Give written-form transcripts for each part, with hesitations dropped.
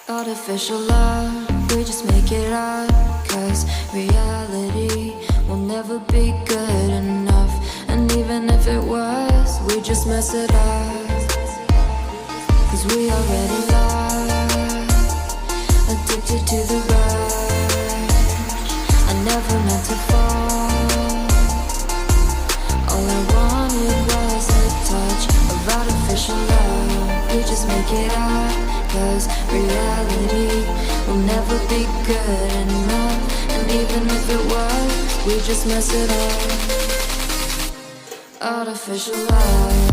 Artificial love, we just make it up. Cause reality will never be good enough. And even if it was, we just mess it up. Cause we already lost, addicted to the rush. I never meant to fall. All I wanted was a touch of artificial love. We just make it up. Cause reality will never be good enough. And even if it was, we just mess it up. Artificial love.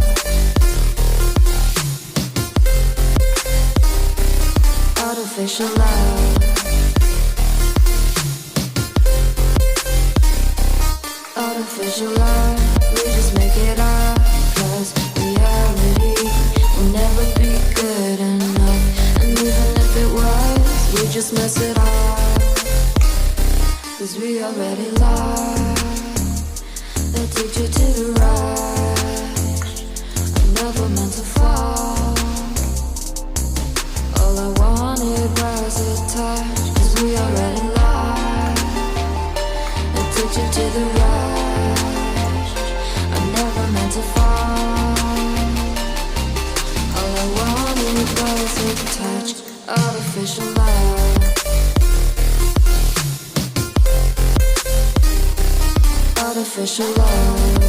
Artificial love. Artificial love. We just make it up. Cause reality will never be good enough. And even if it was, we just mess it up. Cause we already lost, addicted to the rush. I never meant to fall. All I wanted was a touch. Cause we already lost, addicted to the rush. I never meant to fall. All I wanted was a touch. Artificial love. Artificial love.